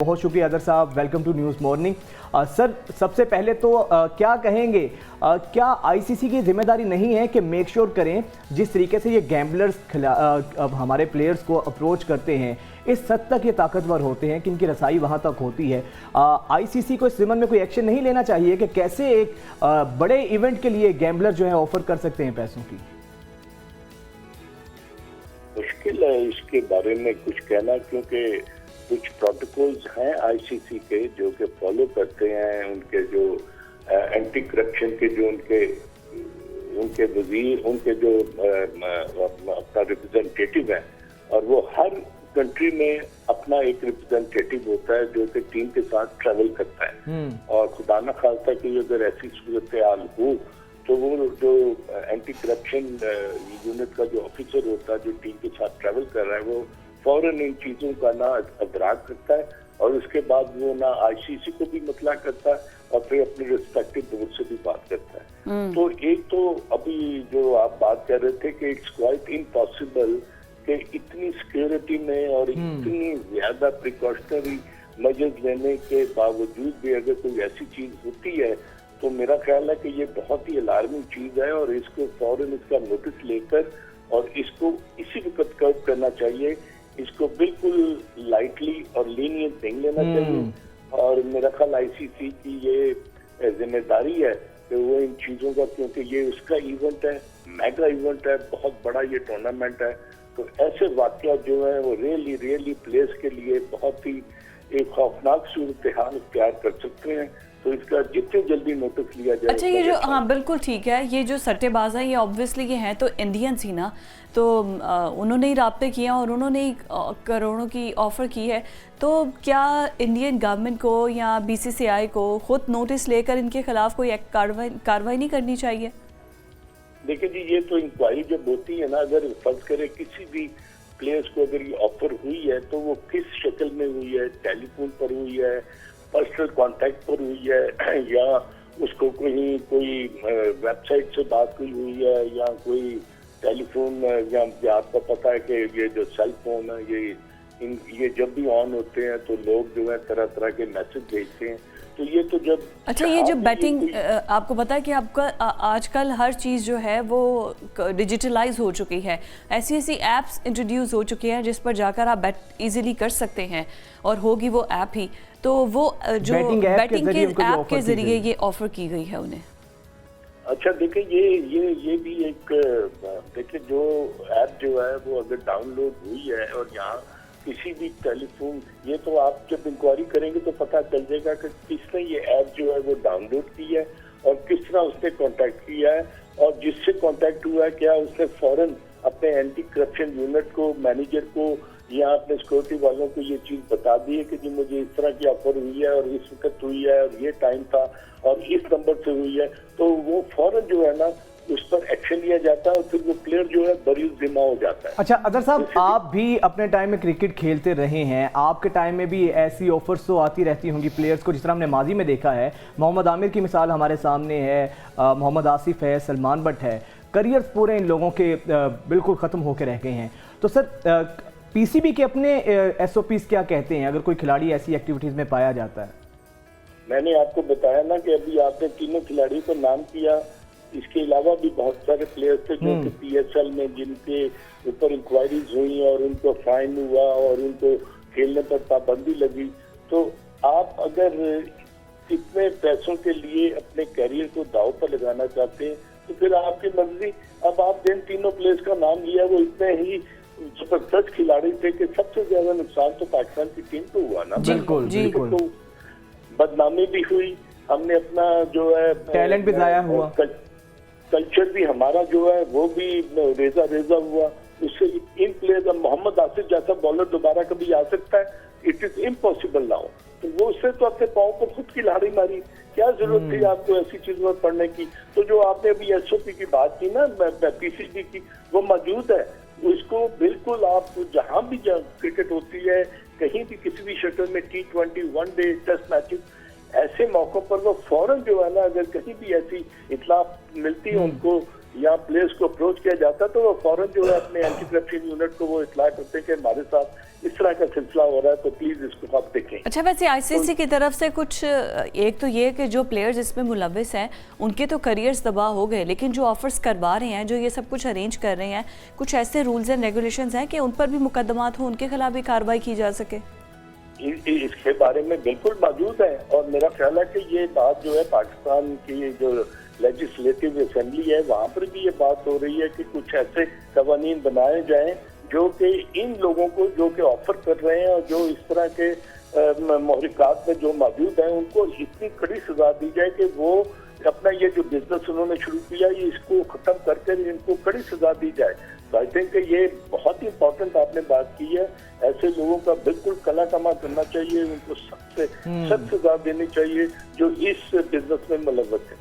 बहुत शुक्रिया अदर साहब, welcome to news morning. Sir, सबसे पहले तो क्या कहेंगे, क्या आईसीसी की जिम्मेदारी नहीं है कि मेक श्योर करें जिस तरीके से ये गैम्बलर्स अब हमारे प्लेयर्स को अप्रोच करते हैं, इस हद तक ये ताकतवर होते हैं कि इनकी रसाई वहाँ तक होती है। आईसीसी को इस ज़िम्मन में कोई एक्शन नहीं लेना चाहिए कि कैसे एक बड़े इवेंट के लिए गैम्बलर जो है ऑफर कर सकते हैं पैसों की? मुश्किल है इसके बारे में कुछ कहना, क्योंकि कुछ प्रोटोकॉल्स हैं आईसीसी के जो कि फॉलो करते हैं। उनके जो एंटी करप्शन के जो उनके वजीर, उनके जो अपना रिप्रेजेंटेटिव है, और वो हर कंट्री में अपना एक रिप्रेजेंटेटिव होता है जो कि टीम के साथ ट्रैवल करता है। और खुदा न खास्ता कि अगर ऐसी सूरत हाल हो तो वो जो एंटी करप्शन यूनिट का जो ऑफिसर होता है जो टीम के साथ ट्रैवल कर रहा है, वो फौरन इन चीजों का ना अदराक करता है और उसके बाद वो ना आईसीसी को भी मतला करता है और फिर अपने रिस्पेक्टिव बोर्ड से भी बात करता है। तो एक तो अभी जो आप बात कर रहे थे कि इट्स क्वाइट इम्पॉसिबल कि इतनी सिक्योरिटी में और इतनी ज्यादा प्रिकॉशनरी मेजर्स लेने के बावजूद भी अगर कोई ऐसी चीज होती है तो मेरा ख्याल है कि ये बहुत ही अलार्मिंग चीज है और इसको फौरन इसका नोटिस लेकर और इसको इसी वक्त कर्व करना चाहिए। इसको बिल्कुल लाइटली और लीनियंट नहीं लेना चाहिए और मेरा ख्याल आईसीसी की ये जिम्मेदारी है कि वो इन चीजों का, क्योंकि ये उसका इवेंट है, मेगा इवेंट है, बहुत बड़ा ये टूर्नामेंट है, तो ऐसे वाकया जो है वो रियली प्लेयर्स के लिए बहुत ही एक खौफनाक सूरत हाल इख्तियार कर सकते हैं। तो इसका जितने जल्दी नोटिस लिया जाए। अच्छा, ये जो हाँ बिल्कुल ठीक है, ये जो सट्टेबाज हैं ये ऑब्वियसली ये हैं तो इंडियंस ही ना, तो उन्होंने ही राब्ते किया और उन्होंने ही करोड़ों की ऑफ़र की है। तो क्या इंडियन गवर्नमेंट को या बीसीसीआई को खुद नोटिस लेकर इनके खिलाफ कोई कार्रवाई नहीं करनी चाहिए? देखिए जी, ये तो इंक्वायरी जब होती है ना, अगर फर्ज करे किसी भी प्लेयर्स को अगर ये ऑफर हुई है तो वो किस शक्ल में हुई है, टेलीफोन पर हुई है, पर्सनल कांटेक्ट पर हुई है, या उसको कोई वेबसाइट से बात हुई है, या कोई टेलीफोन, या आपको पता है कि ये जो सेल फोन है ये जब भी ऑन होते हैं तो लोग जो है तरह तरह के मैसेज भेजते हैं। तो ये तो जब अच्छा, ये जो बैटिंग आपको पता है कि आपका आजकल हर चीज़ जो है वो डिजिटलाइज हो चुकी है, ऐसी ऐप्स इंट्रोड्यूस हो चुकी हैं जिस पर जाकर आप बैट इजीली कर सकते हैं और होगी वो ऐप ही, तो वो जो बैटिंग के ऐप के जरिए ये ऑफर की गई है उन्हें। अच्छा देखिए, ये भी एक देखिए जो ऐप जो है वो अगर डाउनलोड हुई है और यहाँ किसी भी टेलीफोन, ये तो आप जब इंक्वायरी करेंगे तो पता चल जाएगा कि किसने ये ऐप जो है वो डाउनलोड की है और किस तरह उसने कांटेक्ट किया है, और जिससे कांटेक्ट हुआ है क्या उसने फौरन अपने एंटी करप्शन यूनिट को, मैनेजर को या अपने सिक्योरिटी वालों को ये चीज बता दी है कि जी मुझे इस तरह की ऑफर हुई है और इस वक्त हुई है और ये टाइम था और इस नंबर से हुई है, तो वो फौरन जो है ना उस पर एक्शन लिया जाता है और फिर वो प्लेयर जो है बरी जिम्मा हो जाता है। अच्छा अदर साहब, आप भी अपने टाइम में क्रिकेट खेलते रहे हैं, आपके टाइम में भी ऐसी ऑफर्स तो आती रहती होंगी प्लेयर्स को, जिस तरह हमने माजी में देखा है। मोहम्मद आमिर की मिसाल हमारे सामने है, मोहम्मद आसिफ है, सलमान बट है, करियर पूरे इन लोगों के बिल्कुल ख़त्म होकर रह गए हैं। तो सर पीसीबी के अपने एसओपीज क्या कहते हैं अगर कोई खिलाड़ी ऐसी एक्टिविटीज़ में पाया जाता है? मैंने आपको बताया ना कि अभी आपने तीनों खिलाड़ियों को नाम किया, इसके अलावा भी बहुत सारे प्लेयर्स थे जो कि पीएसएल में जिनके ऊपर इंक्वायरीज हुई और उनको फाइन हुआ और उनको खेलने पर पाबंदी लगी। तो आप अगर इतने पैसों के लिए अपने कैरियर को दांव पर लगाना चाहते हैं तो फिर आपकी मर्जी। अब आप जिन तीनों प्लेयर्स का नाम लिया वो इतने ही जबरदस्त खिलाड़ी थे कि सबसे ज्यादा नुकसान तो पाकिस्तान की टीम को हुआ ना। बिल्कुल। तो बदनामी भी हुई, हमने अपना जो है टैलेंट भी जाया हुआ, कल्चर भी हमारा जो है वो भी रेजा हुआ। उससे इन प्लेयर, मोहम्मद आसिफ जैसा बॉलर दोबारा कभी आ सकता है? It is impossible now. तो वो उससे तो अपने पाँव पर खुद की लाड़ी मारी, क्या जरूरत थी आपको ऐसी चीज में पढ़ने की? तो जो आपने अभी एसओपी की बात की ना, पीसीबी की, वो मौजूद है। उसको बिल्कुल आप जहां भी क्रिकेट होती है, कहीं भी किसी भी शक्ल में T20, वनडे, टेस्ट मैचेस, ऐसे मौकों पर वो फौरन जो है ना, अगर कहीं भी ऐसी इत्तला मिलती है उनको या प्लेयर्स को अप्रोच किया जाता तो वो फौरन जो है अपने एंटी करप्शन यूनिट को वो इत्तला करते हैं कि हमारे साथ इस तरह का सिलसिला हो रहा है, तो प्लीज इसको आप देखें। अच्छा, वैसे आईसीसी की तरफ से कुछ, एक तो ये कि जो प्लेयर्स इसमें मुलविस हैं उनके तो करियर्स तबाह हो गए, लेकिन जो ऑफर्स करवा रहे हैं, जो ये सब कुछ अरेंज कर रहे हैं, कुछ ऐसे रूल्स एंड रेगुलेशंस हैं कि उन पर भी मुकदमात हो, उनके खिलाफ भी कार्रवाई की जा सके? इसके बारे में बिल्कुल मौजूद है, और मेरा ख्याल है कि ये बात जो है पाकिस्तान की जो लेजिस्लेटिव असेंबली है वहाँ पर भी ये बात हो रही है कि कुछ ऐसे कवानीन बनाए जाएं जो कि इन लोगों को जो कि ऑफर कर रहे हैं और जो इस तरह के महरिकात में जो मौजूद हैं उनको इतनी कड़ी सजा दी जाए कि वो अपना ये जो बिजनेस उन्होंने शुरू किया ये इसको खत्म करके इनको कड़ी सजा दी जाए। तो आई थिंक ये बहुत ही इंपॉर्टेंट आपने बात की है। ऐसे लोगों का बिल्कुल कला कमा करना चाहिए, उनको सख्त से सख्त सजा देनी चाहिए जो इस बिजनेस में मुलव्वस है।